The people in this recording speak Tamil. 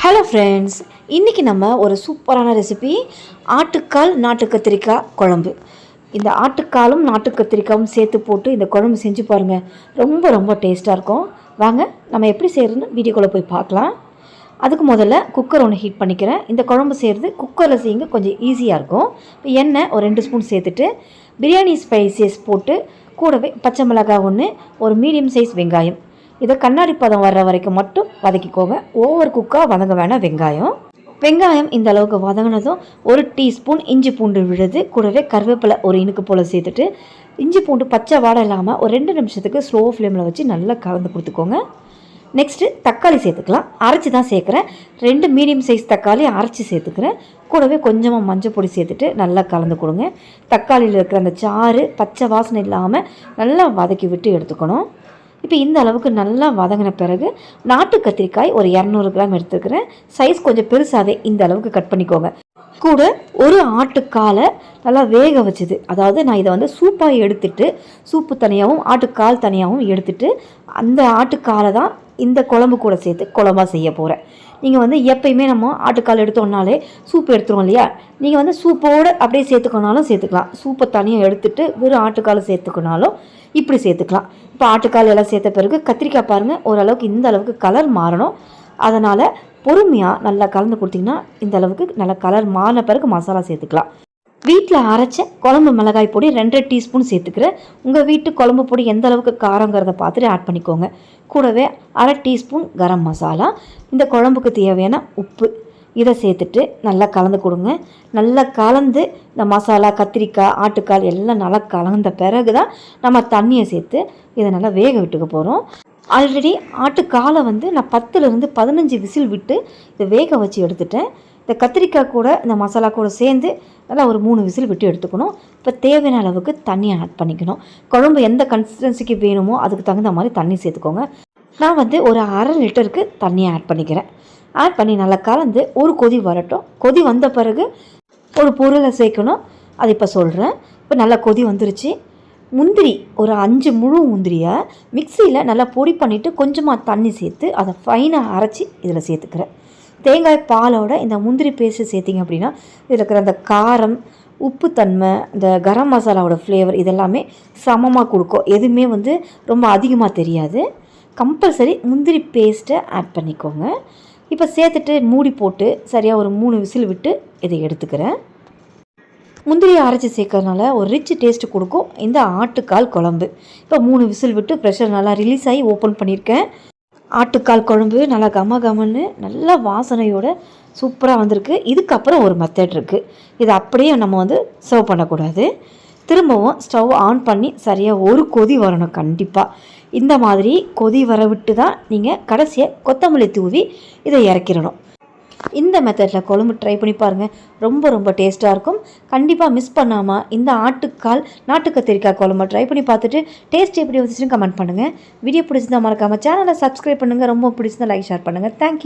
ஹலோ ஃப்ரெண்ட்ஸ், இன்றைக்கி நம்ம ஒரு சூப்பரான ரெசிபி ஆட்டுக்கால் நாட்டு கத்திரிக்காய் குழம்பு. இந்த ஆட்டுக்காலும் நாட்டு கத்திரிக்காயும் சேர்த்து போட்டு இந்த குழம்பு செஞ்சு பாருங்கள். ரொம்ப ரொம்ப டேஸ்ட்டாக இருக்கும். வாங்க நம்ம எப்படி செய்கிறதுன்னு வீடியோக்குள்ளே போய் பார்க்கலாம். அதுக்கு முதல்ல குக்கர் ஒன்று ஹீட் பண்ணிக்கிறேன். இந்த குழம்பு செய்கிறது குக்கரில் செய்யுங்க, கொஞ்சம் ஈஸியாக இருக்கும். இப்போ எண்ணெய் ஒரு 2 ஸ்பூன் சேர்த்துட்டு பிரியாணி ஸ்பைசஸ் போட்டு கூடவே பச்சை மிளகாய் ஒன்று, ஒரு மீடியம் சைஸ் வெங்காயம், இதை கண்ணாடி பதம் வர்ற வரைக்கும் மட்டும் வதக்கிக்கோங்க. ஓவர் குக்காக வதங்க வேணாம். வெங்காயம் இந்த அளவுக்கு வதங்கினதும் 1 டீஸ்பூன் இஞ்சி பூண்டு விழுது, கூடவே கருவேப்பிலை ஒரு இனுக்கு போல் சேர்த்துட்டு இஞ்சி பூண்டு பச்சை வாடை இல்லாமல் ஒரு 2 நிமிஷத்துக்கு ஸ்லோ ஃப்ளேமில் வச்சு நல்லா கலந்து கொடுத்துக்கோங்க. நெக்ஸ்ட்டு தக்காளி சேர்த்துக்கலாம். அரைச்சி தான் சேர்க்குறேன். 2 மீடியம் சைஸ் தக்காளி அரைச்சி சேர்த்துக்கிறேன். கூடவே கொஞ்சமாக மஞ்சள் பொடி சேர்த்துட்டு நல்லா கலந்து கொடுங்க. தக்காளியில் இருக்கிற அந்த சாறு பச்சை வாசனை இல்லாமல் நல்லா வதக்கி விட்டு எடுத்துக்கணும். இப்போ இந்த அளவுக்கு நல்லா வதங்கின பிறகு நாட்டு கத்திரிக்காய் ஒரு 200 கிராம் எடுத்துக்கிறேன். சைஸ் கொஞ்சம் பெருசாகவே இந்த அளவுக்கு கட் பண்ணிக்கோங்க. கூட ஒரு ஆட்டுக்காலை நல்லா வேக வச்சுது, அதாவது நான் இதை சூப்பாக எடுத்துட்டு சூப்பு தனியாகவும் ஆட்டுக்கால் தனியாகவும் எடுத்துட்டு அந்த ஆட்டுக்காலை தான் இந்த குழம்பு கூட சேர்த்து குழம்பாக செய்ய போகிறேன். நீங்கள் எப்பயுமே நம்ம ஆட்டுக்கால் எடுத்தோம்னாலே சூப்பு எடுத்துருவோம் இல்லையா, நீங்கள் சூப்போடு அப்படியே சேர்த்துக்கணுனாலும் சேர்த்துக்கலாம். சூப்பை தனியாக எடுத்துட்டு வெறும் ஆட்டுக்கால் சேர்த்துக்கணுனாலும் இப்படி சேர்த்துக்கலாம். இப்போ ஆட்டுக்கால் எல்லாம் சேர்த்த பிறகு கத்திரிக்காய் பாருங்கள், ஓரளவுக்கு இந்த அளவுக்கு கலர் மாறணும். அதனால் பொறுமையாக நல்லா கலந்து கொடுத்திங்கன்னா இந்த அளவுக்கு நல்லா கலர் மாறின பிறகு மசாலா சேர்த்துக்கலாம். வீட்டில் அரைச்ச குழம்பு மிளகாய் பொடி 2 டீஸ்பூன் சேர்த்துக்கிறேன். உங்கள் வீட்டு குழம்பு பொடி எந்த அளவுக்கு காரங்கிறத பார்த்துட்டு ஆட் பண்ணிக்கோங்க. கூடவே 1/2 டீஸ்பூன் கரம் மசாலா, இந்த குழம்புக்கு தேவையான உப்பு, இதை சேர்த்துட்டு நல்லா கலந்து கொடுங்க. நல்லா கலந்து இந்த மசாலா கத்திரிக்காய் ஆட்டுக்கால் எல்லாம் நல்லா கலந்த பிறகு தான் நம்ம தண்ணியை சேர்த்து இதை நல்லா வேக விட்டுக்க போகிறோம். ஆல்ரெடி ஆட்டுக்காலை நான் 10லேருந்து 15 விசில் விட்டு இதை வேக வச்சு எடுத்துட்டேன். இந்த கத்திரிக்காய் கூட இந்த மசாலா கூட சேர்ந்து நல்லா ஒரு 3 விசில் விட்டு எடுத்துக்கணும். இப்போ தேவையான அளவுக்கு தண்ணி ஆட் பண்ணிக்கணும். குழம்பு எந்த கன்சிஸ்டன்சிக்கு வேணுமோ அதுக்கு தகுந்த மாதிரி தண்ணி சேர்த்துக்கோங்க. நான் ஒரு 1/2 லிட்டருக்கு தண்ணியை ஆட் பண்ணிக்கிறேன். ஆட் பண்ணி நல்லா கலந்து ஒரு கொதி வரட்டும். கொதி வந்த பிறகு ஒரு பொருளை சேர்க்கணும், அது இப்போ சொல்கிறேன். இப்போ நல்லா கொதி வந்துருச்சு. முந்திரி ஒரு 5 முழு முந்திரியை மிக்சியில் நல்லா பொடி பண்ணிவிட்டு கொஞ்சமாக தண்ணி சேர்த்து அதை ஃபைனாக அரைச்சி இதில் சேர்த்துக்கிறேன். தேங்காய் பாலோட இந்த முந்திரி பேஸ்ட்டு சேர்த்திங்க அப்படின்னா இதில் இருக்கிற அந்த காரம், உப்புத்தன்மை, இந்த கரம் மசாலாவோட ஃப்ளேவர் இதெல்லாமே சமமாக கொடுக்கும். எதுவுமே ரொம்ப அதிகமாக தெரியாது. கம்பல்சரி முந்திரி பேஸ்ட்டை ஆட் பண்ணிக்கோங்க. இப்போ சேர்த்துட்டு மூடி போட்டு சரியாக ஒரு 3 விசில் விட்டு இதை எடுத்துக்கிறேன். முந்திரியை அரைச்சி சேர்க்கறதுனால ஒரு ரிச் டேஸ்ட்டு கொடுக்கும் இந்த ஆட்டுக்கால் குழம்பு. இப்போ 3 விசில் விட்டு ப்ரெஷர் நல்லா ரிலீஸ் ஆகி ஓப்பன் பண்ணியிருக்கேன். ஆட்டுக்கால் குழம்பு நல்லா கமன்னு நல்லா வாசனையோட சூப்பராக வந்திருக்கு. இதுக்கப்புறம் ஒரு மெத்தட் இருக்குது. இதை அப்படியே நம்ம சர்வ் பண்ணக்கூடாது. திரும்பவும் ஸ்டவ் ஆன் பண்ணி சரியாக ஒரு கொதி வரணும். கண்டிப்பாக இந்த மாதிரி கொதி வர விட்டு தான் நீங்கள் கடைசியாக கொத்தமல்லி தூவி இதை இறக்கிடணும். இந்த மெத்தடில் குழம்பு ட்ரை பண்ணி பாருங்கள். ரொம்ப ரொம்ப டேஸ்ட்டாக இருக்கும். கண்டிப்பாக மிஸ் பண்ணாமல் இந்த ஆட்டுக்கால் நாட்டு கத்திரிக்காய் குழம்பு ட்ரை பண்ணி பார்த்துட்டு டேஸ்ட் எப்படி வந்துச்சுன்னு கமெண்ட் பண்ணுங்கள். வீடியோ பிடிச்சிருந்தா மறக்காமல் சேனலை சப்ஸ்கிரைப் பண்ணுங்கள். ரொம்ப பிடிச்சிருந்தா லைக் ஷேர் பண்ணுங்கள். தேங்க்யூ.